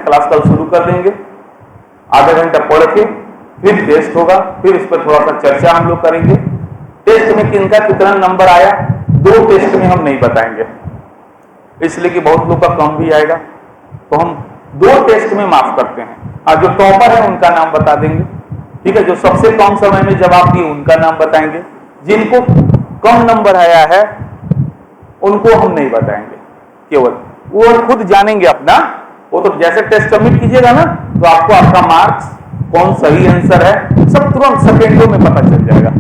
Class कल शुरू कर देंगे, आधा घंटा पढ़ के फिर टेस्ट होगा, फिर इस पर थोड़ा सा चर्चा हम लोग करेंगे। टेस्ट में किनका कितना नंबर आया 2 टेस्ट में हम नहीं बताएंगे, इसलिए कि बहुत लोग का कम भी आएगा, तो हम 2 टेस्ट में माफ करते हैं। जो टॉपर है उनका नाम बता देंगे, ठीक है। जो सबसे कम समय में जवाब दिए उनका नाम बताएंगे, जिनको कम नंबर आया है उनको हम नहीं बताएंगे, केवल वो खुद जानेंगे अपना। वो तो जैसे टेस्ट सबमिट कीजिएगा ना, तो आपको आपका मार्क्स, कौन सही आंसर है, सब तुरंत सेकेंडों में पता चल जाएगा,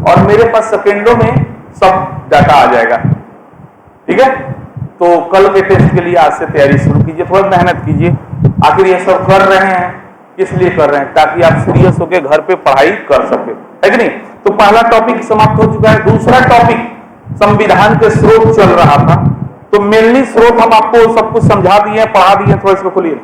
और मेरे पास सेकेंडों में सब डाटा आ जाएगा, ठीक है। तो कल के टेस्ट के लिए आज से तैयारी शुरू कीजिए, थोड़ा मेहनत कीजिए। आखिर ये सब कर रहे हैं किस लिए कर रहे हैं, ताकि आप सीरियस होकर घर पे पढ़ाई कर सके, है कि नहीं। तो पहला टॉपिक समाप्त हो चुका है। दूसरा टॉपिक संविधान के स्रोत चल रहा था, तो मेनली स्रोत हम आपको सब कुछ समझा दिए, पढ़ा दिए। थोड़ा इसको खोलिए।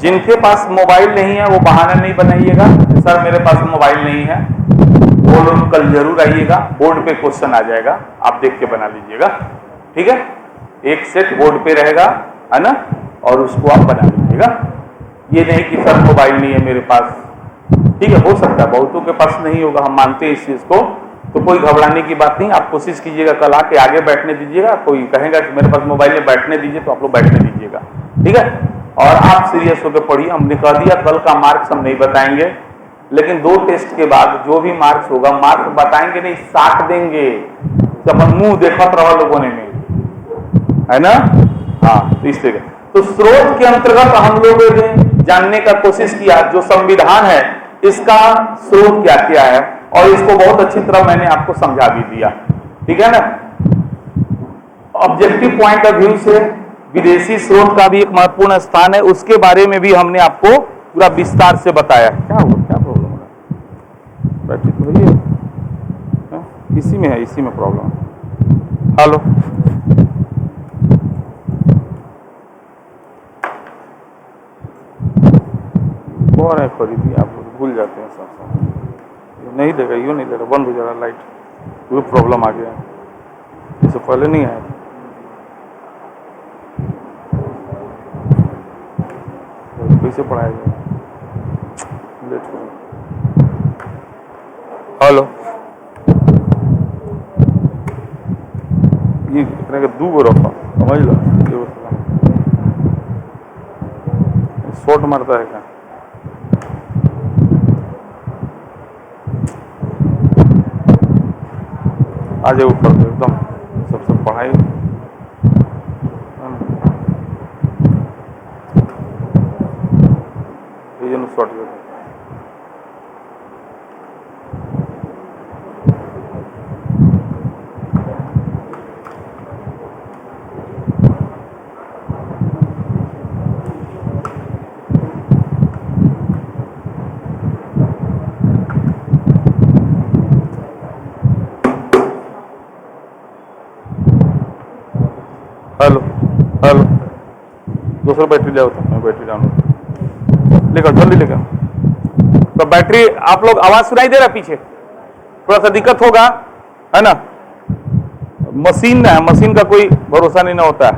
जिनके पास मोबाइल नहीं है वो बहाना नहीं बनाइएगा, सर मेरे पास मोबाइल नहीं है, वो लोग कल जरूर आइएगा। बोर्ड पे क्वेश्चन आ जाएगा, आप देख के बना लीजिएगा, ठीक है। एक सेट बोर्ड पे रहेगा, है ना, और उसको आप बना लीजिएगा। ये नहीं कि सर मोबाइल नहीं है मेरे पास, ठीक है, हो सकता है बहुतों के पास नहीं होगा, हम मानते हैं इस चीज को, तो कोई घबराने की बात नहीं। आप कोशिश कीजिएगा, कल आके आगे बैठने दीजिएगा। कोई कहेगा कि मेरे पास मोबाइल में बैठने दीजिए, तो आप लोग बैठने दीजिएगा, ठीक है। और आप सीरियस होकर पढ़िए। हमने कह दिया कल का मार्क्स हम नहीं बताएंगे, लेकिन 2 टेस्ट के बाद जो भी मार्क्स होगा, मार्क्स बताएंगे नहीं, साट देंगे। जब हम मुंह देखत रहा लोगों ने में, है ना, हाँ, तो इस तरह। तो स्रोत के अंतर्गत हम लोगों ने जानने का कोशिश किया जो संविधान है इसका स्रोत क्या क्या है, और इसको बहुत अच्छी तरह मैंने आपको समझा भी दिया, ठीक है ना। ऑब्जेक्टिव पॉइंट ऑफ व्यू से विदेशी स्रोत का भी एक महत्वपूर्ण स्थान है, उसके बारे में भी हमने आपको पूरा विस्तार से बताया। क्या हुआ, क्या प्रॉब्लम हो रहा है, बैटरी तो वही है, इसी में है, इसी में प्रॉब्लम है। हेलो, कौन है खरीदी, आप भूल जाते हैं सब नहीं देगा, यूँ नहीं देगा, बंद हो जा रहा लाइट, वो प्रॉब्लम आ गया, इससे पहले नहीं आया। कैसे पढ़ाएगा, लेट हो। हेलो, ये इतने का 2 गो रखा, समझ लो, शॉर्ट मारता है क्या। आ जाए ऊपर तो एकदम सबसे पढ़ाई शॉर्ट। हेलो हेलो, दूसरा बैटरी ले आओ, तो मैं बैटरी डाउनलोड लेकर जल्दी लेकर। तो बैटरी, आप लोग आवाज सुनाई दे रहा पीछे, थोड़ा सा दिक्कत होगा, है ना। मशीन है, मशीन का कोई भरोसा नहीं ना होता है,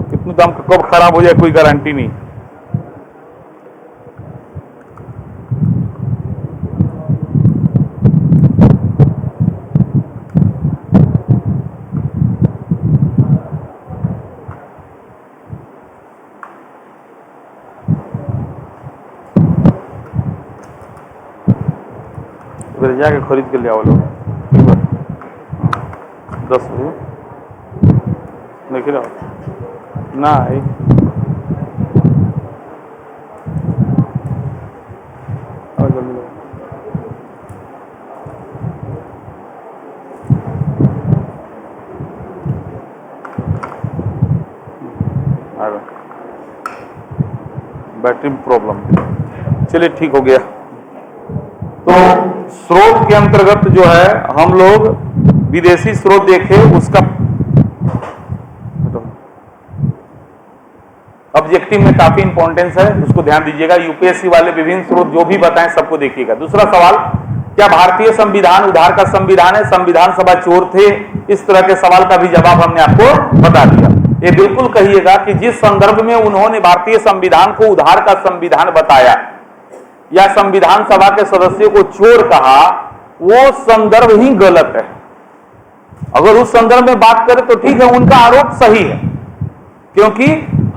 कितने दाम कब खराब हो जाए कोई गारंटी नहीं। जाके खरीद के ले आओ लोग, 10 बजे देख रहे हो ना। जल्दी बैटरी में प्रॉब्लम, चलिए ठीक हो गया। तो स्रोत के अंतर्गत जो है हम लोग विदेशी स्रोत देखे, उसका ऑब्जेक्टिव में काफी इंपॉर्टेंस है, उसको ध्यान दीजिएगा। यूपीएससी वाले विभिन्न स्रोत जो भी बताएं सबको देखिएगा। दूसरा सवाल, क्या भारतीय संविधान उधार का संविधान है, संविधान सभा चोर थे? इस तरह के सवाल का भी जवाब हमने आपको बता दिया। ये बिल्कुल कहिएगा कि जिस संदर्भ में उन्होंने भारतीय संविधान को उधार का संविधान बताया या संविधान सभा के सदस्यों को चोर कहा, वो संदर्भ ही गलत है। अगर उस संदर्भ में बात करें तो ठीक है, उनका आरोप सही है, क्योंकि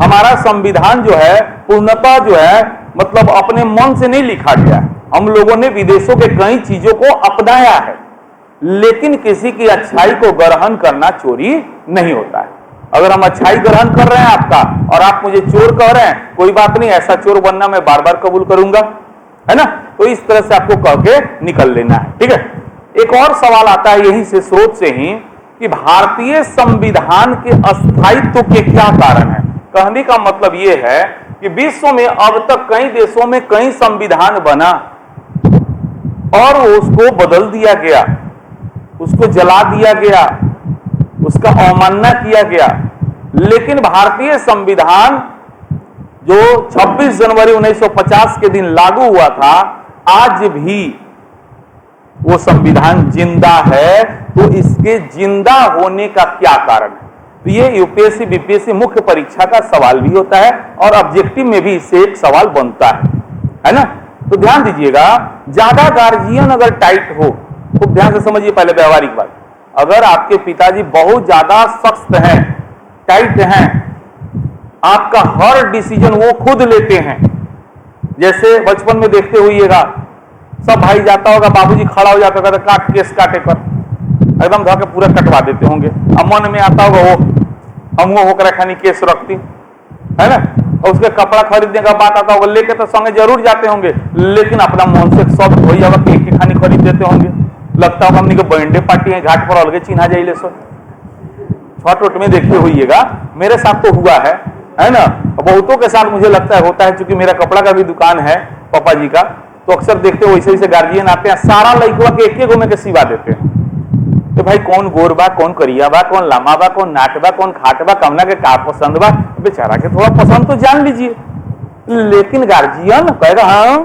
हमारा संविधान जो है पूर्णतः जो है मतलब अपने मन से नहीं लिखा गया है। हम लोगों ने विदेशों के कई चीजों को अपनाया है, लेकिन किसी की अच्छाई को ग्रहण करना चोरी नहीं होता है। अगर हम अच्छाई ग्रहण कर रहे हैं आपका और आप मुझे चोर कह रहे हैं, कोई बात नहीं, ऐसा चोर बनना मैं बार बार कबूल करूंगा, है ना। तो इस तरह से आपको कह के निकल लेना है, ठीक है। एक और सवाल आता है यहीं से, स्रोत से ही, कि भारतीय संविधान के अस्थायित्व के क्या कारण है। कहने का मतलब यह है कि विश्व में अब तक कई देशों में कई संविधान बना और उसको बदल दिया गया, उसको जला दिया गया, उसका अवमानना किया गया, लेकिन भारतीय संविधान जो 26 जनवरी 1950 के दिन लागू हुआ था, आज भी वो संविधान जिंदा है। तो इसके जिंदा होने का क्या कारण है? तो ये यूपीएससी बीपीएससी मुख्य परीक्षा का सवाल भी होता है और ऑब्जेक्टिव में भी इससे एक सवाल बनता है ना। तो ध्यान दीजिएगा, ज्यादा गार्जियन अगर टाइट हो, खूब ध्यान से समझिए पहले व्यवहारिक बात। अगर आपके पिताजी बहुत ज्यादा सख्त हैं, टाइट हैं, आपका हर डिसीजन वो खुद लेते हैं, जैसे बचपन में देखते हुईएगा, सब भाई जाता होगा, बाबूजी खड़ा हो जाता होगा, काट केस काटे कर एकदम धो के पूरा कटवा देते होंगे। अब मन में आता होगा वो हम वो होकर खानी केस रखती, है ना। और उसके कपड़ा खरीदने का बात आता होगा, लेके तो संगे जरूर जाते होंगे, लेकिन अपना मन से सब वही होगा कि एक ही खानी खरीद देते होंगे। लगता होगा हमने के बर्थडे पार्टी है, घाट पर अलगे चिन्हा जाइले सो। छोट में देखते हुईएगा, मेरे साथ तो हुआ है ना। बहुतों के साथ मुझे लगता है होता है, क्योंकि मेरा कपड़ा का भी दुकान है पापा जी का, तो अक्सर देखते वैसे वैसे गार्जियन आते हैं, सारा लड़का के एक घूमे के सिवा देते हैं। तो भाई कौन गोर बा, कौन करिया बा, कौन लामा बा, कौन नाट बा, कौन खाट बा, कमना के का पसंद बा, बेचारा के थोड़ा पसंद तो जान लीजिए। लेकिन गार्जियन कहेगा हाँ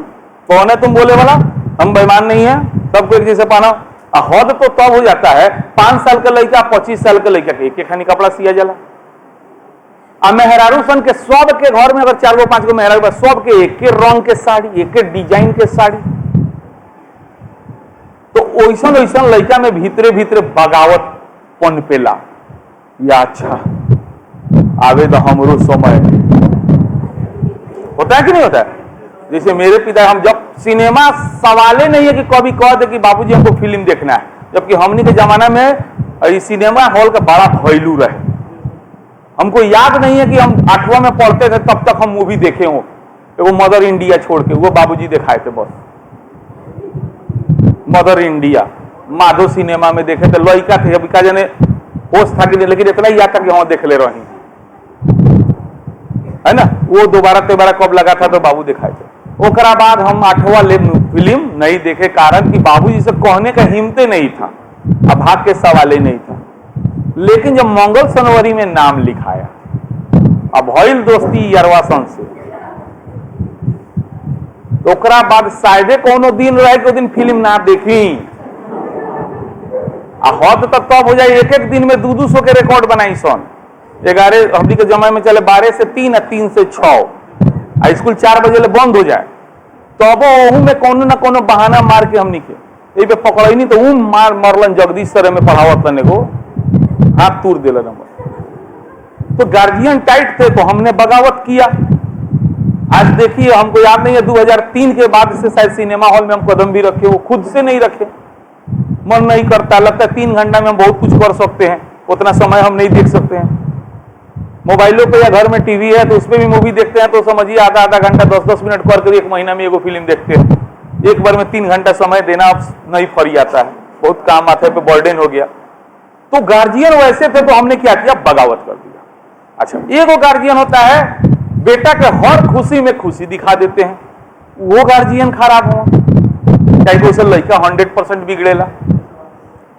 कौन है तुम बोले वाला, हम बेईमान नहीं है, सबको एक जैसे पाना। हद तो तब हो जाता है 5 साल का लड़का 25 साल का लड़का के एक खानी कपड़ा सिया जाला। अब मेहरारू सन के सब के घर में अगर 4 गो 5 गो मेहरारू, सब के एक रंग के साड़ी, एक डिजाइन के साड़ी, तो ओइसन ओइसन लड़का में भीतरे भीतरे बगावत पनपेला, या अच्छा आवे तो हमरो समय होता है कि नहीं होता है। जैसे मेरे पिता, हम जब सिनेमा सवाले नहीं है कि कभी कह दे कि बाबूजी हमको फिल्म देखना है, जबकि हमने के जमाना में सिनेमा हॉल का बड़ा वैल्यू रहे। हमको याद नहीं है कि हम 8वां में पढ़ते थे तब तक हम मूवी देखे हो, वो मदर इंडिया छोड़ के, वो बाबूजी दिखाए थे बस। मदर इंडिया माधो सिनेमा में देखे थे, लड़का थे, अभी का जाने होश था कि, लेकिन इतना ही याद था कि हम देख ले रही, है ना। वो दोबारा कब लगा था तो बाबू दिखाए थे। ओकरा बाद हम 8वां फिल्म नहीं देखे, कारण कि बाबूजी से कहने का हिम्मते नहीं था, अब भाग के सवाल ही नहीं था। लेकिन जब मंगल सनवरी में नाम लिखाया, अब भइल दोस्ती यरवासन से, तो ओकरा बाद शायदे कोनो दिन रहे कि दिन फिल्म ना देखी। हद तक तब हो जाए एक एक दिन में 200 के रिकॉर्ड बनाई सन। 11 हमनी के जमाने में चले 12 से 3 और 3 से 6, स्कूल 4 बजे ले बंद हो जाए, तब ओहू में कोनो ना कोनो बहाना मार के हमनी के पे पकड़ई नहीं, तो ऊ मार मरलन जगदीश सर में पढ़ावत तने को हाथ तोड़ दिला नंबर। तो गार्जियन टाइट थे तो हमने बगावत किया। आज देखिए, हमको याद नहीं है 2003 के बाद से शायद सिनेमा हॉल में हम कदम भी रखे, वो खुद से नहीं रखे, मन नहीं करता, लगता है 3 घंटा में हम बहुत कुछ कर सकते हैं, उतना समय हम नहीं देख सकते हैं। मोबाइलों पे या घर में टीवी है तो उसमें भी मूवी देखते हैं, तो समझिए आधा घंटा 10 मिनट कर 1 महीना में एगो फिल्म देखते हैं। एक बार में 3 घंटा समय देना अब नहीं फरी आता है, बहुत काम माथे पे बर्डन हो गया। तो गार्जियन वैसे थे तो हमने क्या किया, बगावत कर दिया। अच्छा, एगो गार्जियन होता है बेटा के हर खुशी में खुशी दिखा देते हैं, वो गार्जियन खराब हो। चाहे कोई से लड़का 100% बिगड़ेला,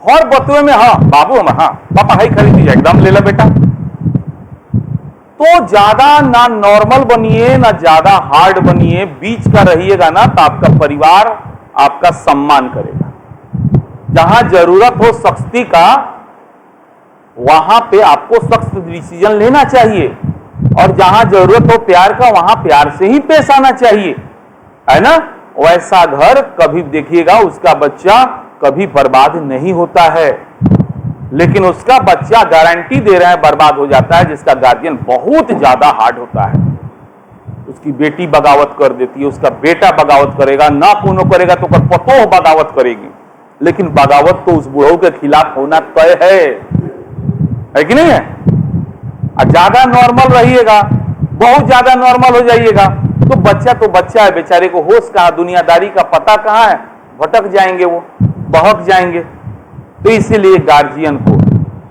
हर बतुए में हाँ बाबू हम हाँ पापा हाई खरीद दीजिए एकदम ले ला बेटा। तो ज्यादा ना नॉर्मल बनिए ना ज्यादा हार्ड बनिए, बीच का रहिएगा ना तो आपका परिवार आपका सम्मान करेगा। जहां जरूरत हो सख्ती का वहां पे आपको सख्त डिसीजन लेना चाहिए, और जहां जरूरत हो प्यार का वहां प्यार से ही पेश आना चाहिए, है ना। वैसा घर कभी देखिएगा उसका बच्चा कभी बर्बाद नहीं होता है, लेकिन उसका बच्चा गारंटी दे रहा है बर्बाद हो जाता है जिसका गार्जियन बहुत ज्यादा हार्ड होता है। उसकी बेटी बगावत कर देती है, उसका बेटा बगावत करेगा, ना कोनो करेगा तो पतोह बगावत करेगी, लेकिन बगावत तो उस बुढ़ऊ के खिलाफ होना तय है कि नहीं है। ज्यादा नॉर्मल रहिएगा, बहुत ज्यादा नॉर्मल हो जाइएगा तो बच्चा है, बेचारे को होश कहां, दुनियादारी का पता कहां है, भटक जाएंगे, वो बहक जाएंगे। तो इसीलिए गार्जियन को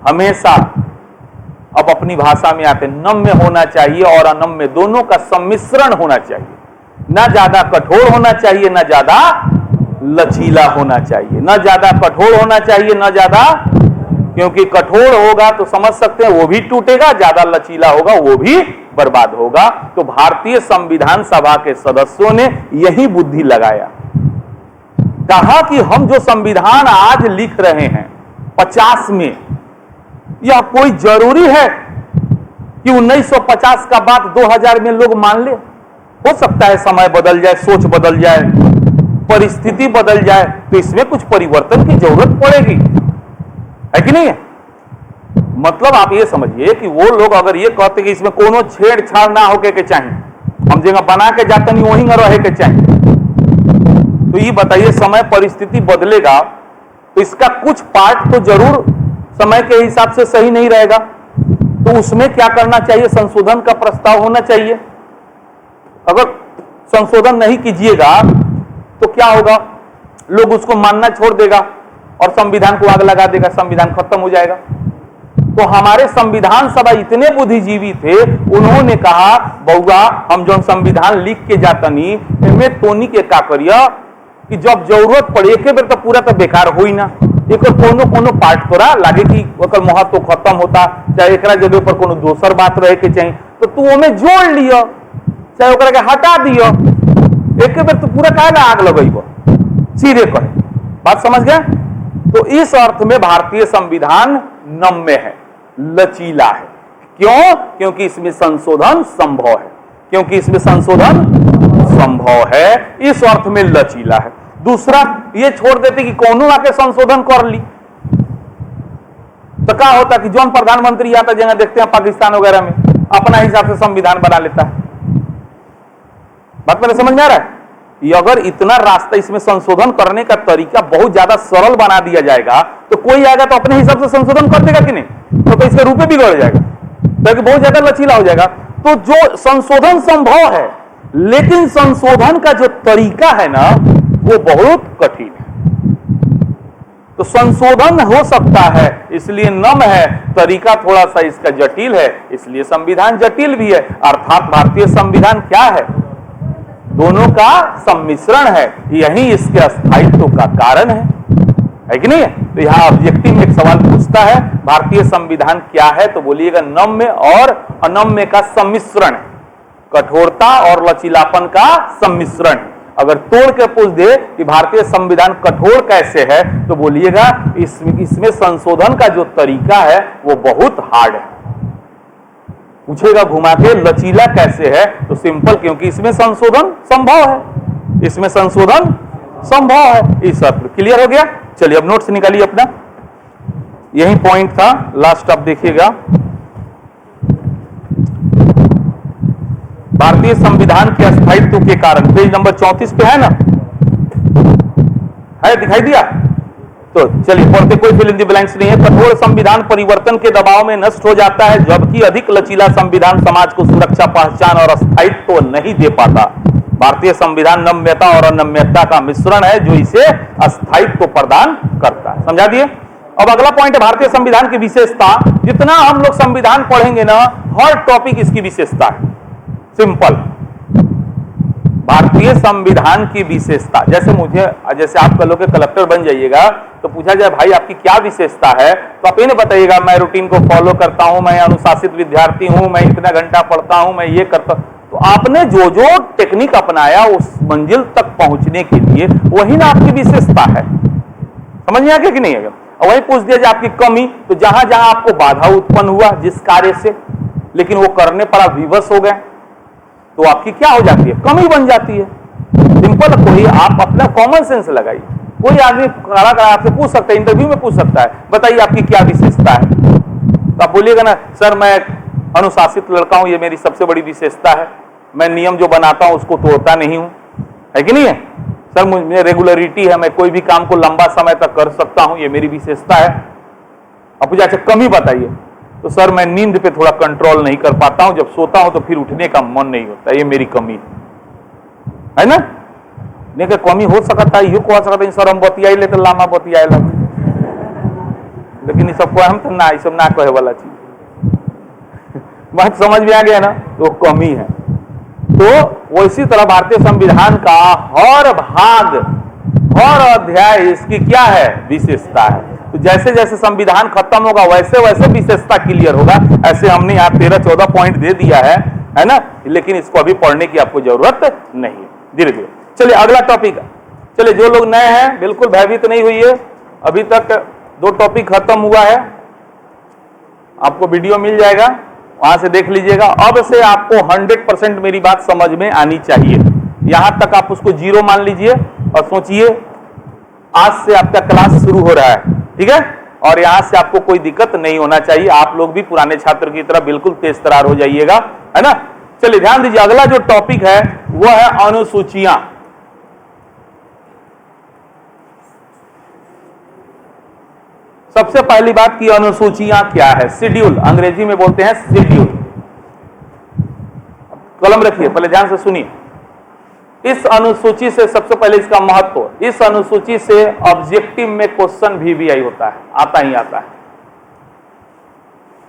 हमेशा, अब अपनी भाषा में आते, नम्य होना चाहिए और अनम्य दोनों का सम्मिश्रण होना चाहिए। ना ज्यादा कठोर होना चाहिए ना ज्यादा लचीला होना चाहिए, ना ज्यादा कठोर होना चाहिए ना ज्यादा, क्योंकि कठोर होगा तो समझ सकते हैं वो भी टूटेगा, ज्यादा लचीला होगा वो भी बर्बाद होगा। तो भारतीय संविधान सभा के सदस्यों ने यही बुद्धि लगाया, कहा कि हम जो संविधान आज लिख रहे हैं 50 में, यह कोई जरूरी है कि 1950 का बात 2000 में लोग मान ले। हो सकता है समय बदल जाए, सोच बदल जाए, परिस्थिति बदल जाए, तो इसमें कुछ परिवर्तन की जरूरत पड़ेगी, है कि नहीं है। मतलब आप ये समझिए कि वो लोग अगर ये कहते कि इसमें कोनो छेड़छाड़ ना होके के चाहिए, हम जगह बना के जाते नहीं वहीं रहे के चाहिए, तो ये बताइए समय परिस्थिति बदलेगा तो इसका कुछ पार्ट तो जरूर समय के हिसाब से सही नहीं रहेगा, तो उसमें क्या करना चाहिए, संशोधन का प्रस्ताव होना चाहिए। अगर संशोधन नहीं कीजिएगा तो क्या होगा, लोग उसको मानना छोड़ देगा और संविधान को आग लगा देगा, संविधान खत्म हो जाएगा। तो हमारे संविधान सभा इतने बुद्धिजीवी थे, उन्होंने कहा बउआ हम जो संविधान लिख के जातनी इनमें तोनी के का करिया कि जब जरूरत पड़े एक बेर तो पूरा तो बेकार हो ही ना, एक कोनो कोनो पार्ट तोरा लागे कि ओकर महत्व तो खत्म होता, चाहे एक जगह पर कोनो दोसर बात रहे के चाहिए तो तू ओमें जोड़ लियो, चाहे ओकरा के हटा दियो, एक बेर तो पूरा काहे ना आग लगइबो, सीधे कहे। बात समझ गए। तो इस अर्थ में भारतीय संविधान नम्य है, लचीला है। क्यों? क्योंकि इसमें संशोधन संभव है, क्योंकि इसमें संशोधन संभव है, इस अर्थ में लचीला है। दूसरा ये छोड़ देते कि कौनो आके संशोधन कर ली तो क्या होता कि जौन प्रधानमंत्री आता जगह देखते हैं पाकिस्तान वगैरह में अपना हिसाब से संविधान बना लेता है। बात मेरे समझ में आ रहा है। ये अगर इतना रास्ता इसमें संशोधन करने का तरीका बहुत ज्यादा सरल बना दिया जाएगा तो कोई आएगा तो अपने हिसाब से संशोधन कर देगा कि नहीं, तो इसका रूप बिगड़ जाएगा, तो बहुत ज्यादा लचीला हो जाएगा। तो जो संशोधन संभव है लेकिन संशोधन का जो तरीका है ना वो बहुत कठिन है। तो संशोधन हो सकता है इसलिए नम है, तरीका थोड़ा सा इसका जटिल है इसलिए संविधान जटिल भी है। अर्थात भारतीय संविधान क्या है, दोनों का सम्मिश्रण है, यही इसके अस्थायित्व का कारण है कि नहीं है। तो यहां ऑब्जेक्टिव में एक सवाल पूछता है भारतीय संविधान क्या है, तो बोलिएगा नम्य और अनम्य का सम्मिश्रण, कठोरता और लचीलापन का सम्मिश्रण। अगर तोड़ के पूछ दे कि भारतीय संविधान कठोर कैसे है तो बोलिएगा इसमें संशोधन का जो तरीका है वो बहुत हार्ड है। पूछेगा घुमा के लचीला कैसे है तो सिंपल, क्योंकि इसमें संशोधन संभव है, इसमें संशोधन संभव है। इस अर्थ क्लियर हो गया। चलिए अब नोट्स निकालिए अपना, यही पॉइंट था लास्ट, आप देखिएगा भारतीय संविधान के अस्थायित्व के कारण, पेज नंबर 34 पे है ना, है दिखाई दिया। तो चलिए पढ़ते, कोई फिल इन द ब्लैंक्स नहीं है। कठोर संविधान परिवर्तन के दबाव में नष्ट हो जाता है जबकि अधिक लचीला संविधान समाज को सुरक्षा, पहचान और अस्थायित्व नहीं दे पाता। भारतीय संविधान नम्यता और अनम्यता का मिश्रण है जो इसे अस्थायित्व प्रदान करता है। समझा दिए। अब अगला पॉइंट है भारतीय संविधान की विशेषता। जितना हम लोग संविधान पढ़ेंगे ना हर टॉपिक इसकी विशेषता है, सिंपल। भारतीय संविधान की विशेषता, जैसे आप कल के कलेक्टर बन जाइएगा तो पूछा जाए भाई आपकी क्या विशेषता है, तो आप ये नहीं बताइएगा मैं रूटीन को फॉलो करता हूं, मैं अनुशासित विद्यार्थी हूं, मैं इतना घंटा पढ़ता हूं, मैं ये करता हूं। तो आपने जो जो टेक्निक अपनाया उस मंजिल तक पहुंचने के लिए, वही ना आपकी विशेषता है। समझ में आ गया कि नहीं है? और वही पूछ दिया जाए आपकी कमी, तो जहां जहां आपको बाधा उत्पन्न हुआ जिस कार्य से, लेकिन वो करने पर आप विवश हो गए, तो आपकी क्या हो जाती है? कमी बन जाती है। सिंपल। कोई आप अपना कॉमन सेंस लगाइए। कोई आदमी खड़ा खड़ा आपसे पूछ सकता है, इंटरव्यू में पूछ सकता है, बताइए आपकी क्या विशेषता है, तो आप बोलिएगा ना सर मैं अनुशासित लड़का हूं, ये मेरी सबसे बड़ी विशेषता है, मैं नियम जो बनाता हूं उसको तोड़ता नहीं हूं, है कि नहीं है? सर मुझे रेगुलरिटी है, मैं कोई भी काम को लंबा समय तक कर सकता हूं, ये मेरी विशेषता है। अब पूछा अच्छा कमी बताइए, तो सर मैं नींद पे थोड़ा कंट्रोल नहीं कर पाता हूं, जब सोता हूं तो फिर उठने का मन नहीं होता, ये मेरी कमी है ना? नहीं कि कमी हो सकता है, यू कह सकता है सर हम बतियाई ले तो लामा बतियाए ला, लेकिन ये सब हम तो ना, ये सब ना कहे वाला चीज बात समझ में आ गया ना? तो कमी है। तो वैसी तरह भारतीय संविधान का हर भाग, हर अध्याय इसकी क्या है? विशेषता है। तो जैसे जैसे संविधान खत्म होगा वैसे वैसे विशेषता क्लियर होगा। ऐसे हमने यहाँ 13-14 पॉइंट दे दिया है ना? लेकिन इसको अभी पढ़ने की आपको जरूरत नहीं, धीरे धीरे। चलिए अगला टॉपिक। चलिए जो लोग नए हैं बिल्कुल भयभीत नहीं हुई है, अभी तक 2 टॉपिक खत्म हुआ है, आपको वीडियो मिल जाएगा, वहां से देख लीजिएगा। अब से आपको 100% मेरी बात समझ में आनी चाहिए। यहां तक आप उसको 0 मान लीजिए और सोचिए आज से आपका क्लास शुरू हो रहा है, ठीक है? और यहां से आपको कोई दिक्कत नहीं होना चाहिए, आप लोग भी पुराने छात्र की तरह बिल्कुल तेज तरार हो जाइएगा, है ना? चलिए ध्यान दीजिए, अगला जो टॉपिक है वो है अनुसूचियां। सबसे पहली बात की अनुसूचियां क्या है? शेड्यूल, अंग्रेजी में बोलते हैं शेड्यूल। कलम रखिए, पहले ध्यान से सुनिए। इस अनुसूची से सबसे पहले इसका महत्व, इस अनुसूची से ऑब्जेक्टिव में क्वेश्चन भी आई होता है, आता ही आता है।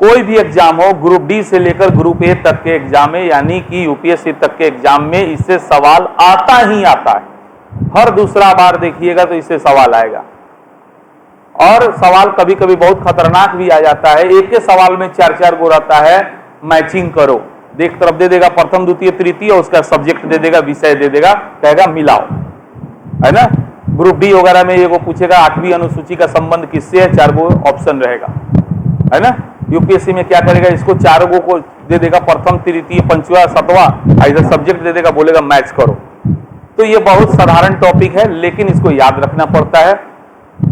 कोई भी एग्जाम हो, ग्रुप डी से लेकर ग्रुप ए तक के एग्जाम में, यानी कि यूपीएससी तक के एग्जाम में इससे सवाल आता ही आता है। हर दूसरा बार देखिएगा तो इससे सवाल आएगा, और सवाल कभी कभी बहुत खतरनाक भी आ जाता है। एक के सवाल में 4-4 गो रहता है, मैचिंग करो, देख तरफ दे देगा प्रथम द्वितीय तृतीय, उसका सब्जेक्ट दे देगा, विषय दे देगा, कहेगा मिलाओ, है ना? ग्रुप डी वगैरह में ये वो पूछेगा 8वीं अनुसूची का संबंध किससे है, 4 गो ऑप्शन रहेगा, है ना? यूपीएससी में क्या करेगा, इसको 4 गो को दे देगा, प्रथम तृतीय पंचवा सतवा, इधर सब्जेक्ट दे देगा, बोलेगा मैच करो। तो ये बहुत साधारण टॉपिक है, लेकिन इसको याद रखना पड़ता है,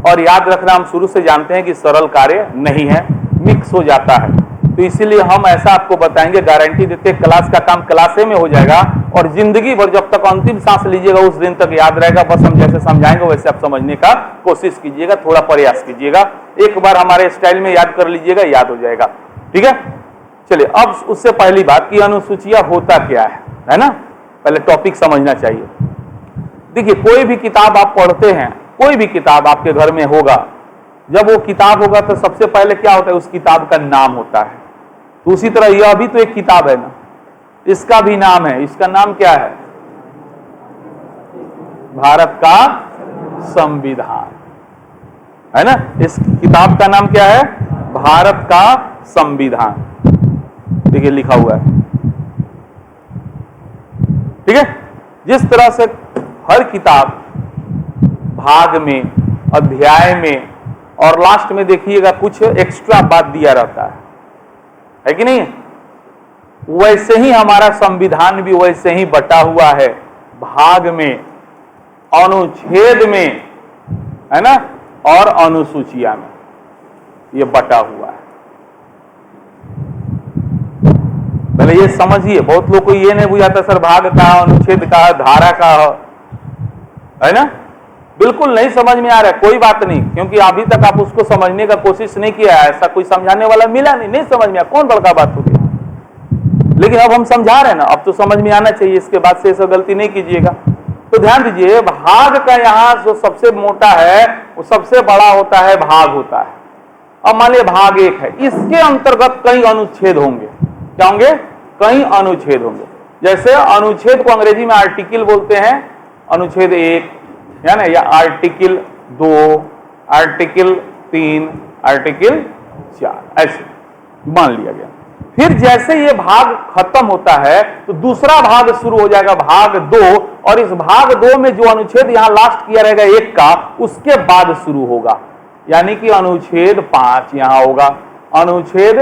और याद रखना हम शुरू से जानते हैं कि सरल कार्य नहीं है, मिक्स हो जाता है। तो इसीलिए हम ऐसा आपको बताएंगे, गारंटी देते क्लास का काम क्लासे में हो जाएगा, और जिंदगी भर जब तक अंतिम सांस लीजिएगा उस दिन तक याद रहेगा। बस हम जैसे समझाएंगे वैसे आप समझने का कोशिश कीजिएगा, थोड़ा प्रयास कीजिएगा, एक बार हमारे स्टाइल में याद कर लीजिएगा, याद हो जाएगा, ठीक है? चलिए अब उससे पहली बात की अनुसूचियां होता क्या है ना? पहले टॉपिक समझना चाहिए। देखिए कोई भी किताब आप पढ़ते हैं, कोई भी किताब आपके घर में होगा, जब वो किताब होगा तो सबसे पहले क्या होता है, उस किताब का नाम होता है। तो उसी तरह यह भी तो एक किताब है ना, इसका भी नाम है। इसका नाम क्या है? भारत का संविधान, है ना? इस किताब का नाम क्या है? भारत का संविधान। देखिए लिखा हुआ है, ठीक है? जिस तरह से हर किताब भाग में, अध्याय में, और लास्ट में देखिएगा कुछ एक्स्ट्रा बात दिया रहता है कि नहीं? वैसे ही हमारा संविधान भी वैसे ही बटा हुआ है, भाग में, अनुच्छेद में, है ना? और अनुसूचिया में ये बटा हुआ है। पहले ये समझिए, बहुत लोग को ये नहीं बुझाता सर भाग का, अनुच्छेद का, धारा का, है ना? बिल्कुल नहीं समझ में आ रहा है, कोई बात नहीं, क्योंकि अभी तक आप उसको समझने का कोशिश नहीं किया है, ऐसा कोई समझाने वाला मिला नहीं समझ में आया, कौन बड़का बात होगी। लेकिन अब हम समझा रहे हैं ना, अब तो समझ में आना चाहिए, इसके बाद से ऐसा गलती नहीं कीजिएगा। तो ध्यान दीजिए, भाग का यहाँ जो सबसे मोटा है वो सबसे बड़ा होता है, भाग होता है। अब मान लिया भाग 1 है, इसके अंतर्गत कई अनुच्छेद होंगे, क्या होंगे? कई अनुच्छेद होंगे। जैसे अनुच्छेद को अंग्रेजी में आर्टिकल बोलते हैं, अनुच्छेद 1 है ना, या आर्टिकल 2, आर्टिकल 3, आर्टिकल 4, ऐसे मान लिया गया। फिर जैसे ये भाग खत्म होता है तो दूसरा भाग शुरू हो जाएगा, भाग 2, और इस भाग 2 में जो अनुच्छेद यहां लास्ट किया रहेगा 1 का, उसके बाद शुरू होगा, यानी कि अनुच्छेद 5 यहां होगा, अनुच्छेद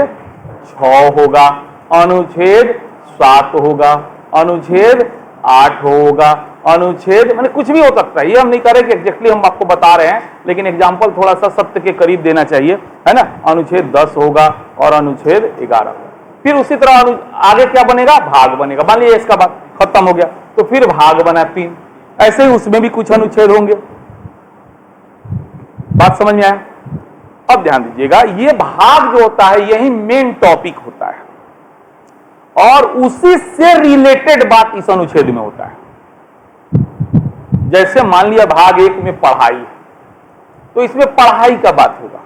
6 होगा, अनुच्छेद 7 होगा, अनुच्छेद 8 होगा, अनुच्छेद माने कुछ भी हो सकता है, ये हम नहीं कर रहे कि एग्जैक्टली हम आपको बता रहे हैं, लेकिन एग्जाम्पल थोड़ा सा सत्य के करीब देना चाहिए, है ना। अनुच्छेद 10 होगा और अनुच्छेद 11 होगा। फिर उसी तरह आगे क्या बनेगा, भाग बनेगा। मान लीजिए इसका भाग खत्म हो गया तो फिर भाग बना 3, ऐसे ही उसमें भी कुछ अनुच्छेद होंगे। बात समझ में आया? अब ध्यान दीजिएगा, ये भाग जो होता है यही मेन टॉपिक होता है और उसी से रिलेटेड बात इस अनुच्छेद में होता है। जैसे मान लिया भाग 1 में पढ़ाई, तो इसमें पढ़ाई का बात होगा,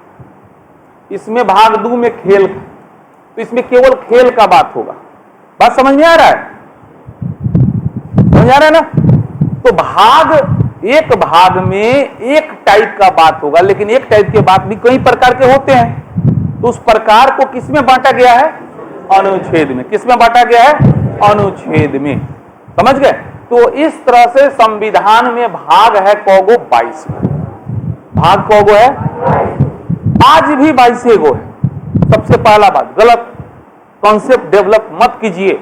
इसमें भाग 2 में खेल, तो इसमें केवल खेल का बात होगा। बात समझ में आ रहा है? समझ आ रहा है ना? तो एक भाग में एक टाइप का बात होगा, लेकिन एक टाइप के बात भी कई प्रकार के होते हैं, तो उस प्रकार को किसमें बांटा गया है, अनुच्छेद में। किसमें बांटा गया है, अनुच्छेद में। समझ गए? तो इस तरह से संविधान में भाग है कौगो, 22 भाग कौगो है, आज भी 22 गो है। सबसे पहला बात, गलत कॉन्सेप्ट डेवलप मत कीजिए।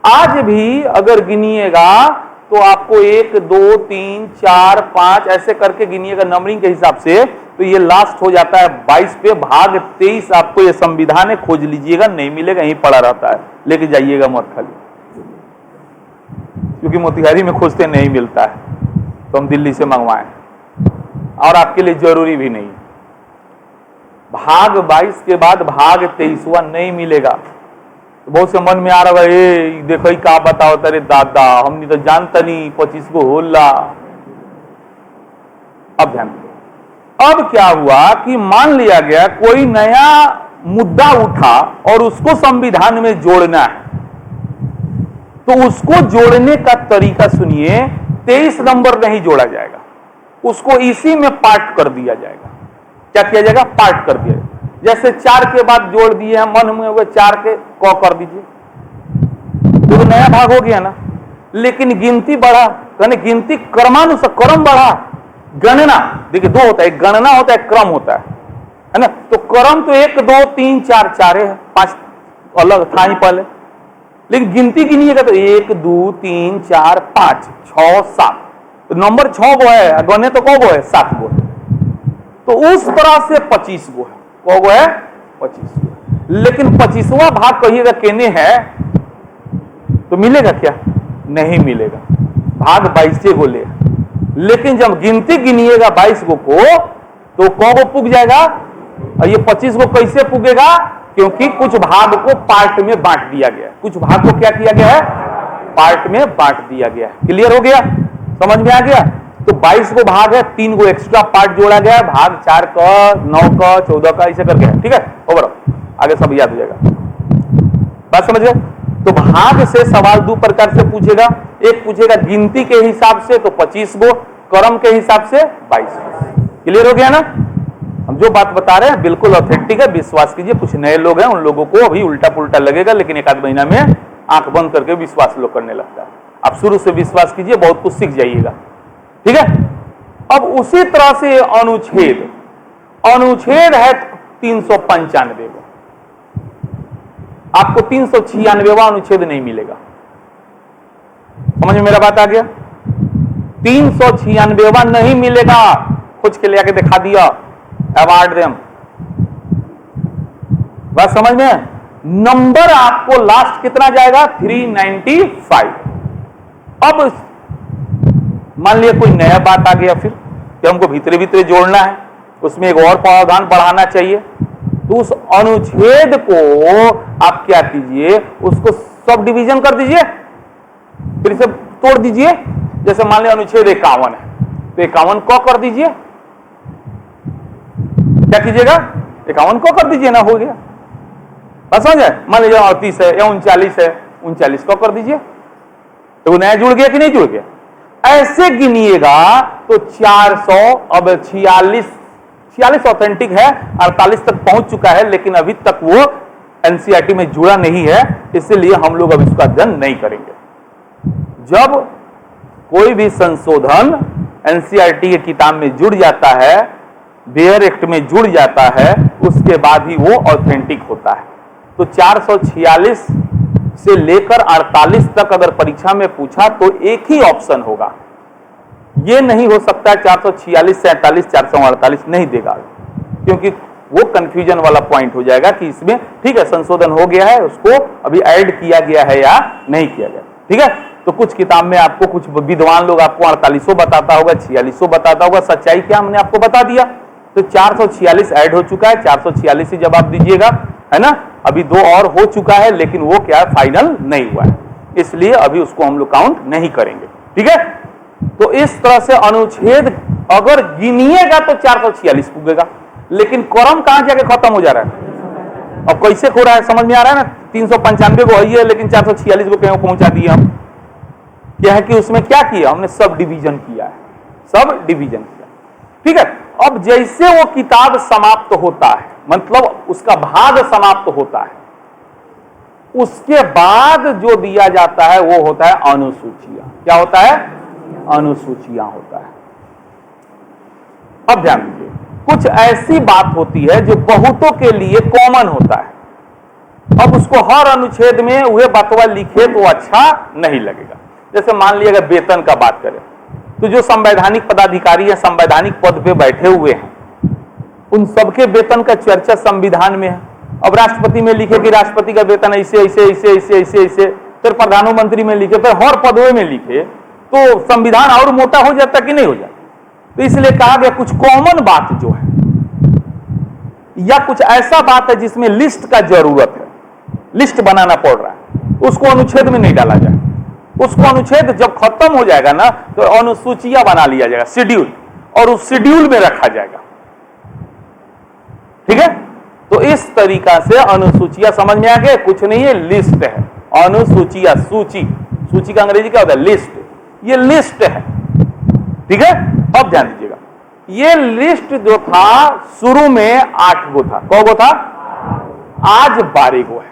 आज भी अगर गिनिएगा तो आपको 1 2 3 4 5 ऐसे करके गिनिएगा नंबरिंग के हिसाब से, तो ये लास्ट हो जाता है 22 पे। भाग 23 आपको ये संविधान है, खोज लीजिएगा, नहीं मिलेगा, यहीं पड़ा रहता है, लेके जाइएगा मत खाली, क्योंकि मोतिहारी में खोजते नहीं मिलता है, तो हम दिल्ली से मंगवाएं, और आपके लिए जरूरी भी नहीं। भाग 22 के बाद भाग 23वां नहीं मिलेगा। तो बहुत से मन में आ रहा है, देखो ही का बताओ तेरे दादा, हमने तो जानता नहीं 25 को होला। अब ध्यान दो, अब क्या हुआ कि मान लिया गया कोई नया मुद्दा उठा और उसको संविधान में जोड़ना है, तो उसको जोड़ने का तरीका सुनिए। 23 नंबर नहीं जोड़ा जाएगा, उसको इसी में पार्ट कर दिया जाएगा। क्या किया जाएगा, पार्ट कर दिया जाएगा। जैसे 4 के बाद जोड़ दिए हैं, मन में हुए 4 के क कर दीजिए, तो नया भाग हो गया ना। लेकिन गिनती बढ़ा, यानी गिनती क्रमानुसार, क्रम बढ़ा। गणना देखिए 2 होता है, एक गणना होता है, क्रम होता है ना। तो क्रम तो 1 2 3 4 4 है, 5 अलग था ही पहले, लेकिन गिनती गिनिएगा तो 1 2 3 4 5 6 7, तो नंबर 6 गो है, गने तो कौ गो है, 7 गो है। तो उस तरह से 25 गो है, कौ गो है, 25 गो। लेकिन 25वां भाग कहिएगा केने है, तो मिलेगा क्या, नहीं मिलेगा। भाग 22 गो ले, लेकिन जब गिनती गिनिएगा 22 गो को, तो कौ गो पुग जाएगा, और ये 25 गो कैसे पुगेगा, क्योंकि कुछ भाग को पार्ट में बांट दिया गया, कुछ भाग को क्या किया गया है, पार्ट में बांट दिया गया। क्लियर हो गया, समझ में आ गया? तो 22 को भाग है, 3 गो एक्स्ट्रा पार्ट जोड़ा गया है, भाग 4 का 9 का 14 का ऐसे करके है। ठीक है, ओवर, आगे सब याद हो जाएगा। बात समझ गए? तो भाग से सवाल 2 प्रकार से पूछेगा, एक पूछेगा गिनती के हिसाब से तो 25 गो, क्रम के हिसाब से 22 गो। क्लियर हो गया ना? हम जो बात बता रहे हैं बिल्कुल ऑथेंटिक है, विश्वास कीजिए। कुछ नए लोग हैं, उन लोगों को अभी उल्टा पुल्टा लगेगा, लेकिन 1 महीना में आंख बंद करके विश्वास लोग करने लगता है। आप शुरू से विश्वास कीजिए, बहुत कुछ सीख जाइएगा। ठीक है, अब उसी तरह से अनुच्छेद, अनुच्छेद है 395 को, आपको 396वां अनुच्छेद नहीं मिलेगा। समझ में मेरा बात आ गया? 396वां नहीं मिलेगा, खोज के ले आके दिखा दिया, अवार्ड देम। बात समझ में? नंबर आपको लास्ट कितना जाएगा, 395। अब मान लिया कोई नया बात आ गया, फिर कि हमको भीतरे भीतरे जोड़ना है, उसमें एक और प्रावधान बढ़ाना चाहिए, तो उस अनुच्छेद को आप क्या कीजिए, उसको सब डिवीजन कर दीजिए, फिर इसे तोड़ दीजिए। जैसे मान लिया अनुच्छेद 51 है, तो 51 को कर दीजिए। क्या कीजिएगा, 51 को कर दीजिए ना, हो गया। बस समझ जाए। मान लीजिए 38 है या 39 है, 39 को कर दीजिए, तो नया जुड़ गया कि नहीं जुड़ गया? ऐसे गिनिएगा तो 400, अब 46 ऑथेंटिक है, 48 तक पहुंच चुका है, लेकिन अभी तक वो एनसीईआरटी में जुड़ा नहीं है, इसलिए हम लोग अब इसका अध्ययन नहीं करेंगे। जब कोई भी संशोधन एनसीईआरटी की किताब में जुड़ जाता है, बेयर एक्ट में जुड़ जाता है, उसके बाद ही वो ऑथेंटिक होता है। तो 446 से लेकर 48 तक अगर परीक्षा में पूछा तो एक ही ऑप्शन होगा, ये नहीं हो सकता 446 से 48, 448 नहीं देगा, क्योंकि वो कंफ्यूजन वाला पॉइंट हो जाएगा कि इसमें ठीक है संशोधन हो गया है, उसको अभी ऐड किया गया है या नहीं किया गया। ठीक है, तो कुछ किताब में आपको, कुछ विद्वान लोग आपको 48 बताता होगा, 46 बताता होगा, सच्चाई क्या हमने आपको बता दिया। तो 446 ऐड हो चुका है, 446 ही जवाब दीजिएगा, है ना। अभी 2 और हो चुका है, लेकिन वो क्या फाइनल नहीं हुआ है, इसलिए अभी उसको हम लोग काउंट नहीं करेंगे। ठीक है, तो इस तरह से अनुच्छेद अगर गिनिएगा तो 446 पुगेगा, लेकिन क्रम कहां जाके खत्म हो जा रहा है, अब कैसे हो रहा है समझ में आ रहा है ना। 395 को है, लेकिन 446 को कहीं पहुंचा दिए हम। क्या है कि उसमें क्या किया हमने, सब डिवीजन किया है, सब डिवीजन किया। ठीक है, अब जैसे वो किताब समाप्त होता है, मतलब उसका भाग समाप्त होता है, उसके बाद जो दिया जाता है वो होता है अनुसूचियां। क्या होता है? अनुसूचियां होता है। अब ध्यान दीजिए, कुछ ऐसी बात होती है जो बहुतों के लिए कॉमन होता है, अब उसको हर अनुच्छेद में वह बतवा लिखे तो अच्छा नहीं लगेगा। जैसे मान लिया अगर वेतन का बात करें, तो जो संवैधानिक पदाधिकारी या संवैधानिक पद पे बैठे हुए हैं, उन सबके वेतन का चर्चा संविधान में है। अब राष्ट्रपति में लिखे कि राष्ट्रपति का वेतन ऐसे ऐसे ऐसे ऐसे ऐसे ऐसे, फिर प्रधानमंत्री में लिखे, फिर हर पदों में लिखे, तो संविधान और मोटा हो जाता कि नहीं हो जाता। तो इसलिए कहा गया कुछ कॉमन बात जो है, या कुछ ऐसा बात है जिसमें लिस्ट का जरूरत है, लिस्ट बनाना पड़ रहा है, उसको अनुच्छेद में नहीं डाला जाए। उसको अनुच्छेद जब खत्म हो जाएगा ना, तो अनुसूचियां बना लिया जाएगा, शेड्यूल, और उस शेड्यूल में रखा जाएगा। ठीक है, तो इस तरीका से अनुसूचियां समझ में आ गए, कुछ नहीं है, लिस्ट है। अनुसूचियां, सूची, सूची का अंग्रेजी क्या होता है? लिस्ट। ये लिस्ट है। ठीक है, अब ध्यान दीजिएगा, ये लिस्ट जो था शुरू में 8 गो था, कौ गो था? आज 12 गो है।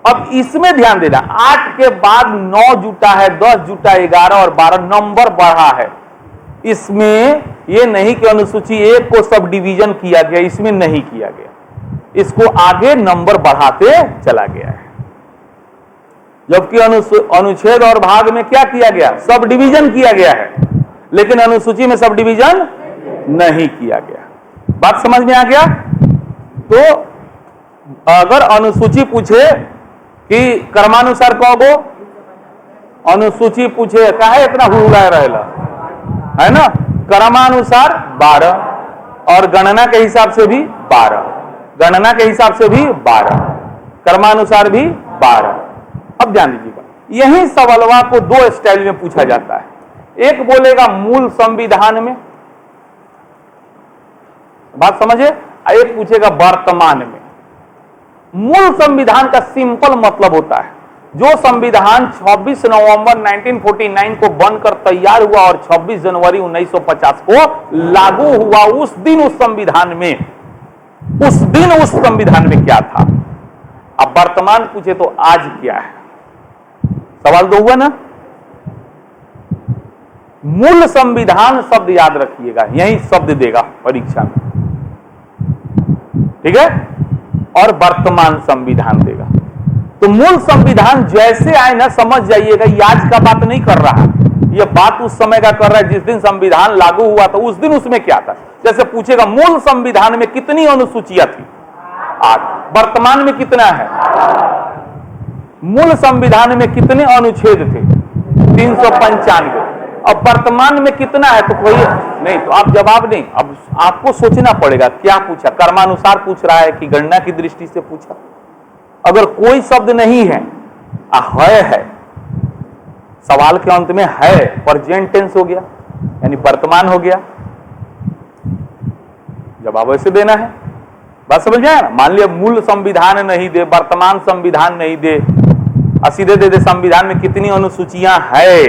अब इसमें ध्यान देना, 8 के बाद 9 जुटा है, 10 जुटा, 11 और 12 नंबर बढ़ा है। इसमें ये नहीं कि अनुसूची 1 को सब डिवीजन किया गया, इसमें नहीं किया गया, इसको आगे नंबर बढ़ाते चला गया है। जबकि अनुच्छेद और भाग में क्या किया गया? सब डिवीजन किया गया है, लेकिन अनुसूची में सब डिवीजन नहीं किया गया। बात समझ में आ गया? तो अगर अनुसूची पूछे कि क्रमानुसार कहोगो, अनुसूची पूछे काहे इतना हुड़ाए रहेला, है ना, क्रमानुसार 12, और गणना के हिसाब से भी 12, गणना के हिसाब से भी 12, क्रमानुसार भी 12। अब ध्यान दीजिएगा, यही सवालवा को 2 स्टाइल में पूछा जाता है। एक बोलेगा मूल संविधान में, बात समझे, एक पूछेगा वर्तमान में। मूल संविधान का सिंपल मतलब होता है जो संविधान 26 नवंबर 1949 को बनकर तैयार हुआ और 26 जनवरी 1950 को लागू हुआ, उस दिन उस संविधान में, उस दिन उस संविधान में क्या था। अब वर्तमान पूछे तो आज क्या है, सवाल तो हुआ ना। मूल संविधान शब्द याद रखिएगा, यही शब्द देगा परीक्षा में, ठीक है, और वर्तमान संविधान देगा। तो मूल संविधान जैसे आए ना, समझ जाइएगा ये आज का बात नहीं कर रहा, ये बात उस समय का कर रहा है जिस दिन संविधान लागू हुआ था, उस दिन उसमें क्या था। जैसे पूछेगा मूल संविधान में कितनी अनुसूचियां थी, 8, वर्तमान में कितना है, मूल संविधान में कितने अनुच्छेद थे, 395, अब वर्तमान में कितना है, तो कोई नहीं, तो आप जवाब नहीं, अब आपको सोचना पड़ेगा क्या पूछा, कर्मानुसार पूछ रहा है कि गणना की दृष्टि से पूछा। अगर कोई शब्द नहीं है, है, सवाल के अंत में है, प्रेजेंट टेंस हो गया, यानी वर्तमान हो गया, जवाब ऐसे देना है। बात समझ में आया ना। मान लिया मूल संविधान नहीं दे, वर्तमान संविधान नहीं दे, और सीधे दे दे संविधान में कितनी अनुसूचियां है,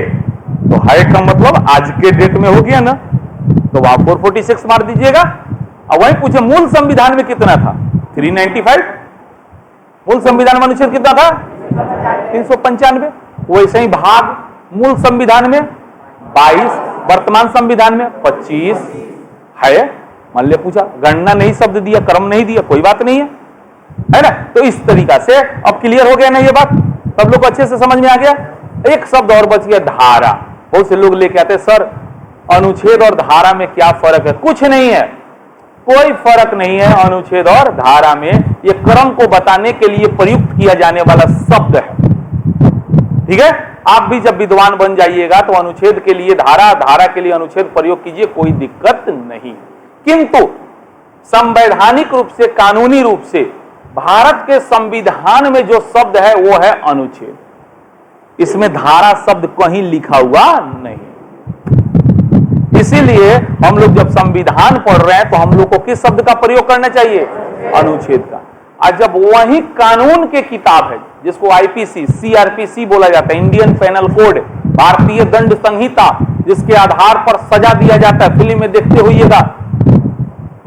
तो है का मतलब आज के डेट में हो गया ना, तो आप 446 मार दीजिएगा। और वही पूछे मूल संविधान में कितना था, 395। मूल संविधान में अनुच्छेद कितना था, 395। वैसे ही भाग मूल संविधान में 22, वर्तमान संविधान में 25 है। मान लिया पूछा, गणना नहीं शब्द दिया, क्रम नहीं दिया, कोई बात नहीं है ना। तो इस तरीका से अब क्लियर हो गया ना ये बात, सब लोग अच्छे से समझ में आ गया। एक शब्द और बच गया, धारा। बहुत से लोग लेके आते सर अनुच्छेद और धारा में क्या फर्क है, कुछ नहीं है, कोई फर्क नहीं है अनुच्छेद और धारा में। ये क्रम को बताने के लिए प्रयुक्त किया जाने वाला शब्द है, ठीक है। आप भी जब विद्वान बन जाइएगा तो अनुच्छेद के लिए धारा, धारा के लिए अनुच्छेद प्रयोग कीजिए, कोई दिक्कत नहीं। किंतु संवैधानिक रूप से, कानूनी रूप से भारत के संविधान में जो शब्द है वो है अनुच्छेद, इसमें धारा शब्द कहीं लिखा हुआ नहीं। इसीलिए हम लोग जब संविधान पढ़ रहे हैं तो हम लोग को किस शब्द का प्रयोग करना चाहिए, अनुच्छेद का। और जब वही कानून के किताब है जिसको आईपीसी, सीआरपीसी बोला जाता है, इंडियन पेनल कोड, भारतीय दंड संहिता, जिसके आधार पर सजा दिया जाता है। फिल्म में देखते होइएगा,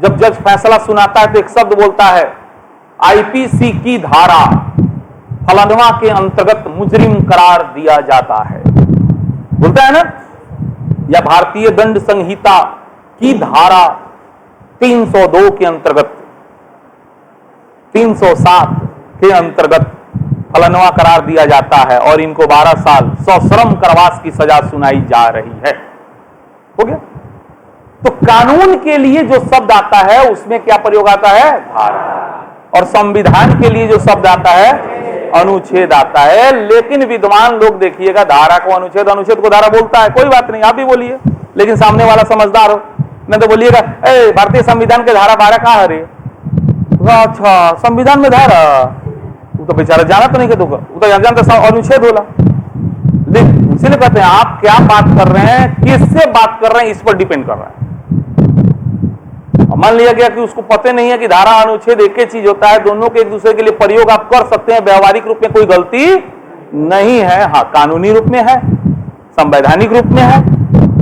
जब जज फैसला सुनाता है तो एक शब्द बोलता है, आईपीसी की धारा फलानवा के अंतर्गत मुजरिम करार दिया जाता है, बोलता है ना। या भारतीय दंड संहिता की धारा 302 के अंतर्गत, 307 के अंतर्गत फलानवा करार दिया जाता है और इनको 12 साल सश्रम कारावास की सजा सुनाई जा रही है। हो गया। तो कानून के लिए जो शब्द आता है उसमें क्या प्रयोग आता है, धारा। और संविधान के लिए जो शब्द आता है, अनुच्छेद आता है। लेकिन विद्वान लोग देखिएगा, धारा को अनुच्छेद, अनुच्छेद को धारा बोलता है, कोई बात नहीं, आप भी बोलिए, लेकिन सामने वाला समझदार हो, नहीं तो बोलिएगा भारतीय संविधान के धारा 12 कहां है रे? अच्छा, संविधान में धारा, वो तो बेचारा जाना तो नहीं कहते, वो तो जानता अनुच्छेद होला। लेकिन इसलिए कहते हैं आप क्या बात कर रहे हैं, किससे बात कर रहे हैं, इस पर डिपेंड कर रहा है। मान लिया गया कि उसको पता नहीं है कि धारा अनुच्छेद एक ही चीज होता है, दोनों के एक दूसरे के लिए प्रयोग आप कर सकते हैं, व्यवहारिक रूप में कोई गलती नहीं है। हाँ, कानूनी रूप में है, संवैधानिक रूप में है,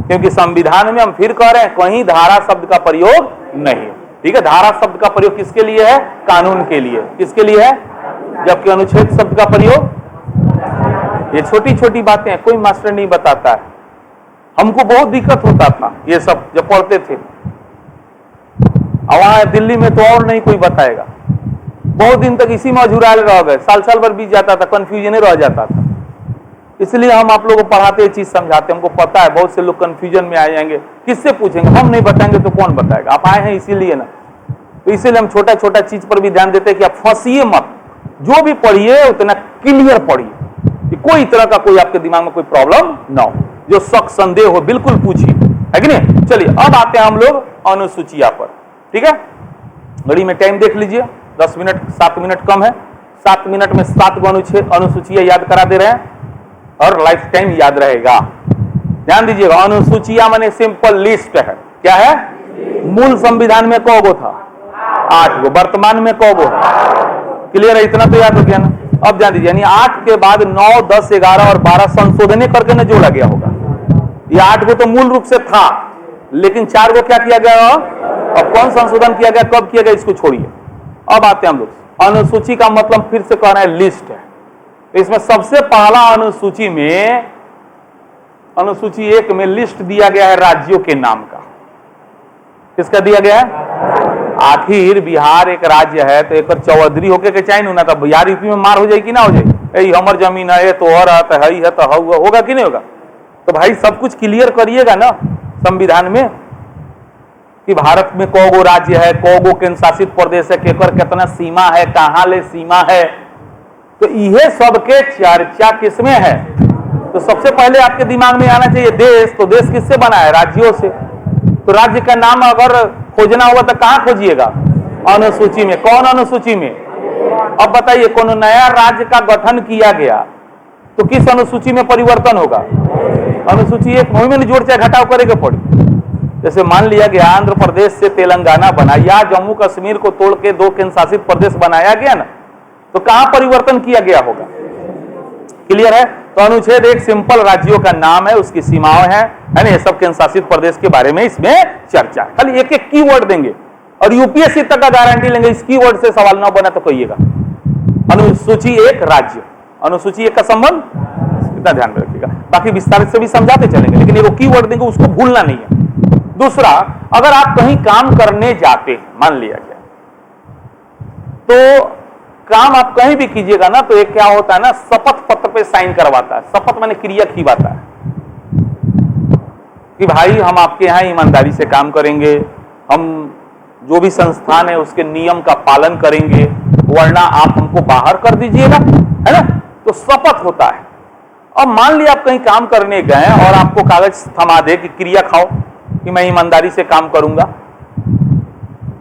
क्योंकि संविधान में हम फिर कह रहे हैं कहीं धारा शब्द का प्रयोग नहीं, ठीक है। धारा शब्द का प्रयोग किसके लिए है, कानून के लिए। किसके लिए है, जबकि अनुच्छेद शब्द का प्रयोग, ये छोटी छोटी बातें हैं, कोई मास्टर नहीं बताता है। हमको बहुत दिक्कत होता था ये सब जब पढ़ते थे, वहां दिल्ली में तो और नहीं कोई बताएगा। बहुत दिन तक इसी में अझुराल रह गए, साल साल भर बीत जाता था, कंफ्यूजन रह जाता था। इसलिए हम आप लोगों को पढ़ाते ये चीज समझाते, हमको पता है बहुत से लोग कंफ्यूजन में आ जाएंगे, किससे पूछेंगे, हम नहीं बताएंगे तो कौन बताएगा। आप आए हैं इसीलिए ना, तो इसीलिए हम छोटा छोटा चीज पर भी ध्यान देते हैं कि आप फंसिए मत, जो भी पढ़िए उतना क्लियर पढ़िए, कि कोई तरह का कोई आपके दिमाग में कोई प्रॉब्लम ना हो, जो शक संदेह हो बिल्कुल पूछिए, है कि नहीं। चलिए अब आते हैं हम लोग अनुसूचिया पर, ठीक है। घड़ी में टाइम देख लीजिए, 10 मिनट, 7 मिनट कम है। 7 मिनट में 7 अनुसूचियां याद करा दे रहे हैं और लाइफ टाइम याद रहेगा। ध्यान दीजिएगा, अनुसूचियां माने सिंपल लिस्ट है। क्या है, मूल संविधान में कौ गो था, 8 गो, वर्तमान में कौ गो, क्लियर है, इतना तो याद हो गया ना। अब ध्यान दीजिए, यानी 8 के बाद 9, 10, 11 और 12 संशोधन करके न जोड़ा गया होगा। ये 8 गो तो मूल रूप से था, लेकिन 4 गो क्या किया गया, और कौन संशोधन किया गया, कब किया गया, इसको छोड़िए। अब आते हैं हम लोग, अनुसूची का मतलब फिर से कह रहे हैं लिस्ट है। इसमें सबसे पहला अनुसूची में, अनुसूची 1 में लिस्ट दिया गया है राज्यों के नाम का। किसका दिया गया है, आखिर बिहार एक राज्य है तो एक चौधरी होके के चाहिए ना, तो बिहार यूपी में मार हो जाए कि ना हो जाए, ये हमर जमीन है, तो और है तो होगा कि नहीं होगा। तो भाई सब कुछ क्लियर करिएगा ना संविधान में, कि भारत में कौ गो राज्य है, कौ गो केंद्र शासित प्रदेश है, केकर कितना सीमा है, कहां ले सीमा है, तो यह सबके चर्चा किसमें है। तो सबसे पहले आपके दिमाग में आना चाहिए देश, तो देश किससे बना है, राज्यों से। तो राज्य का नाम अगर खोजना हुआ तो कहां खोजिएगा, अनुसूची में। कौन अनुसूची में, अब बताइए, कौन नया राज्य का गठन किया गया तो किस अनुसूची में परिवर्तन होगा, अनुसूची 1 में जोड़ चाहे घटाव करेगा पड़ी। जैसे मान लिया गया आंध्र प्रदेश से तेलंगाना बना, या जम्मू कश्मीर को तोड़ के 2 केंद्र शासित प्रदेश बनाया गया ना, तो कहां परिवर्तन किया गया होगा, क्लियर है? तो अनुच्छेद 1 सिंपल राज्यों का नाम है, उसकी सीमाएं हैं, है ना, ये सब केंद्र शासित प्रदेश के बारे में इसमें चर्चा है। खाली एक एक कीवर्ड देंगे और यूपीएससी तक का गारंटी लेंगे, इस कीवर्ड से सवाल ना बना तो कहिएगा। अनुसूची 1 राज्य, अनुसूची 1 का संबंध इतना ध्यान में रखिएगा, बाकी विस्तार से भी समझाते चलेंगे, लेकिन एक कीवर्ड देंगे, उसको भूलना नहीं है। दूसरा, अगर आप कहीं काम करने जाते हैं, मान लिया गया, तो काम आप कहीं भी कीजिएगा ना, तो एक क्या होता है ना, शपथ पत्र पे साइन करवाता है। शपथ माने क्रिया खिवाता है कि भाई हम आपके यहां ईमानदारी से काम करेंगे, हम जो भी संस्थान है उसके नियम का पालन करेंगे, वरना आप हमको बाहर कर दीजिएगा, है ना। तो शपथ होता है। अब मान लिया आप कहीं काम करने गए और आपको कागज थमा दे कि क्रिया खाओ कि मैं ईमानदारी से काम करूंगा,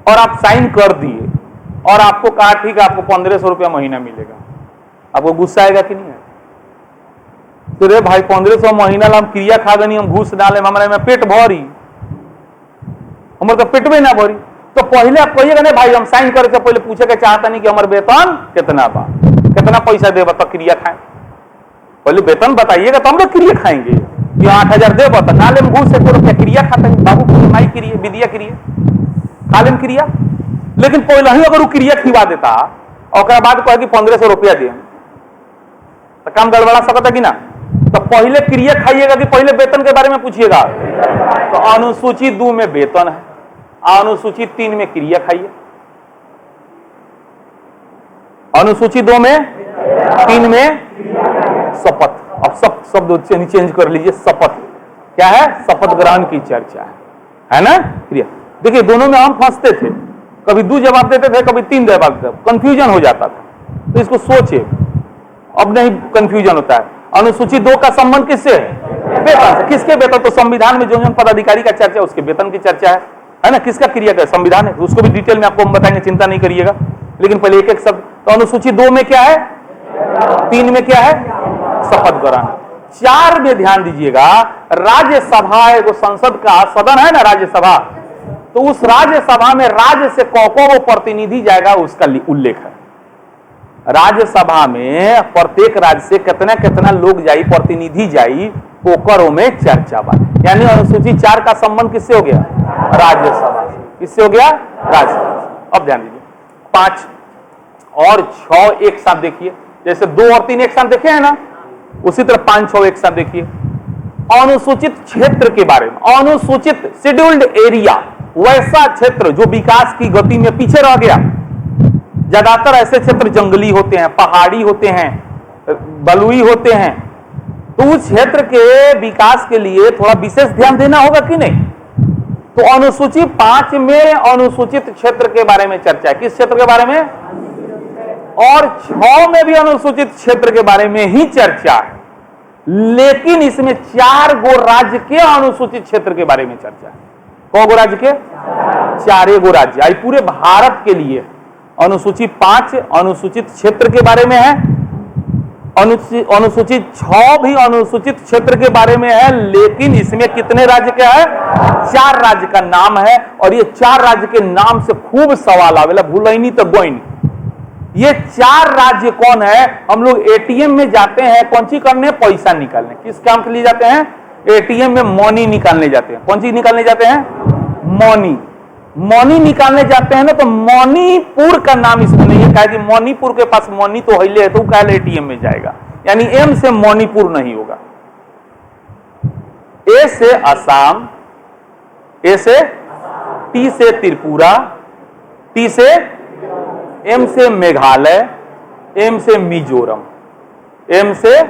और आप साइन कर दिए और आपको कहा ठीक है आपको 1500 रुपया महीना मिलेगा, आपको गुस्सा आएगा कि नहीं है? तो रे भाई 1500 महीना ला हम क्रिया खा गनी, हम घूस डाले, हमारे में पेट भरी, हमारे तो पेट में ना भरी। तो पहले आप कहिएगा ना भाई, हम साइन करे से पहले पूछे के चाहता नहीं कि हमारे वेतन कितना बा, कितना पैसा दे बता क्रिया खाए, पहले वेतन बताइएगा तो हम लोग क्रिया खाएंगे। कि 8000 दे बता, नाले में घूस से रुपया क्रिया खाता है, बाबू की माई क्रिया, विद्या क्रिया, कालिम क्रिया। लेकिन पहले ही अगर वो क्रिया खिवा देता और बाद कहे कि 1500 रुपया दे, तो काम गड़बड़ा सकता कि ना। तो पहले क्रिया खाइएगा कि पहले वेतन के बारे में पूछिएगा? तो अनुसूची 2 में वेतन है, अनुसूची 3 में क्रिया खाइए, अनुसूची 2 में, 3 में शपथ। अब सब शब्द चेंज कर लीजिए, शपथ क्या है? शपथ ग्रहण की चर्चा है ना, क्रिया। देखिए दोनों में हम फंसते थे, कभी 2 जवाब देते थे, कभी 3 जवाब देते, कंफ्यूजन हो जाता था। तो इसको सोचे, अब नहीं कंफ्यूजन होता है। अनुसूची 2 का संबंध किससे है? वेतन से। किसके वेतन? तो संविधान में जो पदाधिकारी का चर्चा है उसके वेतन की चर्चा है ना। किसका क्रिया का संविधान है, उसको भी डिटेल में आपको हम बताएंगे, चिंता नहीं करिएगा। लेकिन पहले एक एक शब्द। तो अनुसूची 2 में क्या है? 3 में क्या है? शपथ ग्रहण। 4 में ध्यान दीजिएगा, राज्यसभा है, वो संसद का सदन है ना राज्यसभा, तो उस राज्यसभा में राज्य से वो प्रतिनिधि जाएगा, उसका उल्लेख है। राज्यसभा में प्रत्येक राज्य से कितना कितना लोग जाई, प्रतिनिधि जाई, ओकरों में चर्चा बा। यानी अनुसूची 4 का संबंध किससे हो गया? राज्यसभा से। किससे हो गया? राज्यसभा। अब ध्यान दीजिए, 5 और 6 एक साथ देखिए, जैसे 2 और 3 एक साथ देखे हैं ना, उसी तरह 5, 6 एक साथ देखिए। अनुसूचित क्षेत्र के बारे में, अनुसूचित शेड्यूल्ड एरिया, वैसा क्षेत्र जो विकास की गति में पीछे रह गया। ज्यादातर ऐसे क्षेत्र जंगली होते हैं, पहाड़ी होते हैं, बलुई होते हैं, तो उस क्षेत्र के विकास के लिए थोड़ा विशेष ध्यान देना होगा कि नहीं। तो अनुसूची 5 में अनुसूचित क्षेत्र के बारे में चर्चा है। किस क्षेत्र के बारे में? और 6 में भी अनुसूचित क्षेत्र के बारे में ही चर्चा है, लेकिन इसमें 4 गो राज्य के अनुसूचित क्षेत्र के बारे में चर्चा है। कौ गो राज्य के? 4 गो राज्य। आई पूरे भारत के लिए अनुसूची 5 अनुसूचित क्षेत्र के बारे में है, अनुसूचित 6 भी अनुसूचित क्षेत्र के बारे में है, लेकिन इसमें कितने राज्य के है? 4 राज्य का नाम है। और ये 4 राज्य के नाम से खूब सवाल आवेला, भूलई नहीं तो गोई नहीं। ये 4 राज्य कौन है? हम लोग एटीएम में जाते हैं, कौन सी करने? पैसा निकालने। किस काम के लिए जाते हैं? एटीएम में मनी निकालने जाते हैं। कौन सी निकालने जाते हैं? मनी। मनी निकालने जाते हैं ना, तो मणिपुर का नाम इसमें नहीं है, कहा कि मणिपुर के पास मनी तो हिले है, तो कहा एटीएम में जाएगा, यानी एम से मणिपुर नहीं होगा। ए से असम, ए से, टी से त्रिपुरा, टी से, एम से मेघालय, एम से मिजोरम, एम से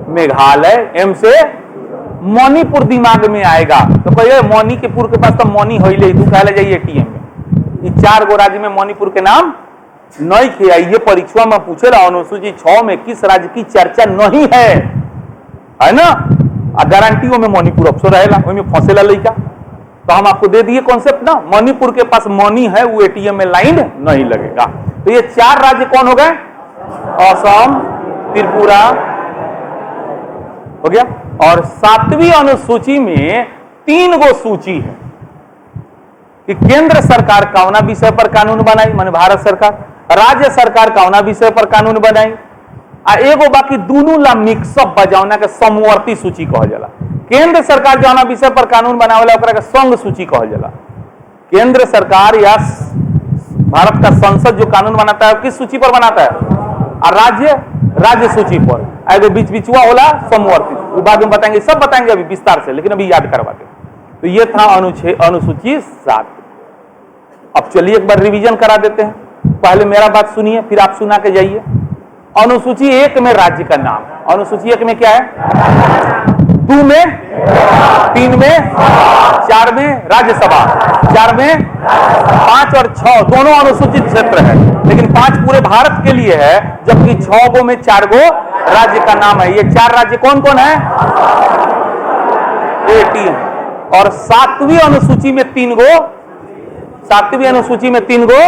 मेघालय, एम से मणिपुर दिमाग में आएगा तो कहिए मणिपुर के पास तो मनी हिले, तू कह ले जाइए एटीएम में। ये 4 गो राज्य में मणिपुर के नाम नहीं किया। ये परीक्षा में पूछेला अनुसूची 6 में किस राज्य की चर्चा नहीं है ना। गारंटियों में मणिपुर अफसर रहेला, में फंसेला लइका। तो हम आपको दे दिए कॉन्सेप्ट ना, मणिपुर के पास मनी है, वो एटीएम में लाइन नहीं लगेगा। तो ये 4 राज्य कौन हो गए? असम, त्रिपुरा हो गया। और 7वीं अनुसूची में 3 गो सूची है कि केंद्र सरकार कौना विषय पर कानून बनाई, माने भारत सरकार, राज्य सरकार कौना विषय पर कानून बनाई, एगो बाकी दोनों ला मिक्सअप बजावना के समवर्ती सूची कहल जाला। केंद्र सरकार जौना विषय पर कानून बनावेला ओकरा के संघ सूची कहल जाला। केंद्र सरकार या भारत का संसद जो कानून बनाता है किस सूची पर बनाता है? और राज्य सूची पर। एगो बीच बीचवा होला समवर्ती, वो बाद में बताएंगे, सब बताएंगे अभी विस्तार से, लेकिन अभी याद करवाते। तो ये था अनुसूची 7। अब चलिए एक बार रिवीजन करा देते हैं। पहले मेरा बात सुनिए, फिर आप सुना के जाइए। अनुसूची 1 में राज्य का नाम, अनुसूची 1 में क्या है? 2 में, 3 में, 4 में राज्यसभा, 4 में, 5 और 6 दोनों अनुसूचित क्षेत्र है, लेकिन 5 पूरे भारत के लिए है, जबकि 6 गो में 4 गो राज्य का नाम है। ये 4 राज्य कौन कौन है? 18। और 7वीं अनुसूची में 3 गो, 7वीं अनुसूची में 3 गो,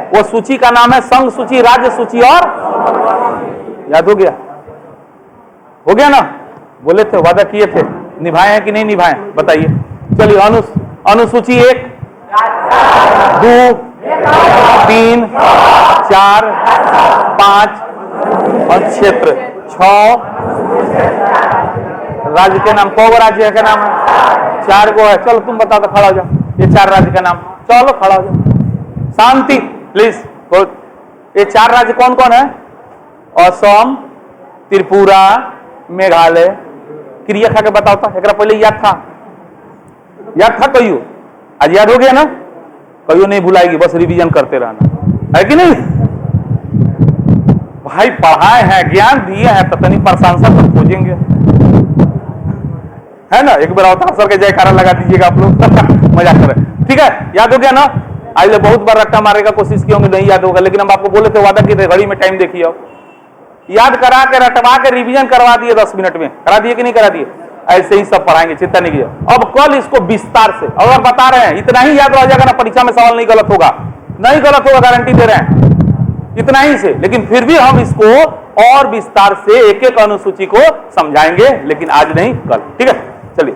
वो सूची का नाम है संघ सूची, राज्य सूची और, याद हो गया? हो गया ना? बोले थे, वादा किए थे, निभाए हैं कि नहीं निभाए? बताइए। चलिए अनुसूची 1, 2, 3, 4, 5 और क्षेत्र 6। राज्य के नाम, कौ राज्य का नाम है? 4 गो है। चलो तुम बताओ, तो खड़ा हो जाओ। ये 4 राज्य का नाम, चलो खड़ा हो जाओ। शांति प्लीज। ये 4 राज्य कौन कौन है? असम, त्रिपुरा, मेघालय। क्रिया खा के बताओ था, एक पहले याद था कहियो? आज याद हो गया ना? कहियो नहीं भुलाएगी, बस रिवीजन करते रहना, है कि नहीं? भाई पढ़ाए हैं, ज्ञान दिए हैं, तो तनी प्रशंसा तो खोजेंगे, है ना? एक बार अवतार सर के जयकारा लगा दीजिएगा आप लोग। मजाक कर रहे, ठीक है? याद हो गया ना? आज बहुत बार रट्टा मारने का कोशिश की होंगे, नहीं याद होगा, लेकिन हम आपको बोले थे, वादा किए थे, घड़ी में टाइम देखिए, याद करा के रटवा के रिवीजन करवा दिए 10 मिनट में। करा दिए कि नहीं करा दिए? ऐसे ही सब पढ़ाएंगे, चिंता नहीं कीजिए। अब कल इसको विस्तार से, और बता रहे हैं इतना ही याद रह जाएगा ना, परीक्षा में सवाल नहीं गलत होगा, नहीं गलत होगा, गारंटी दे रहे हैं, इतना ही से। लेकिन फिर भी हम इसको और विस्तार से एक एक अनुसूची को समझाएंगे, लेकिन आज नहीं, कल, ठीक है? चलिए।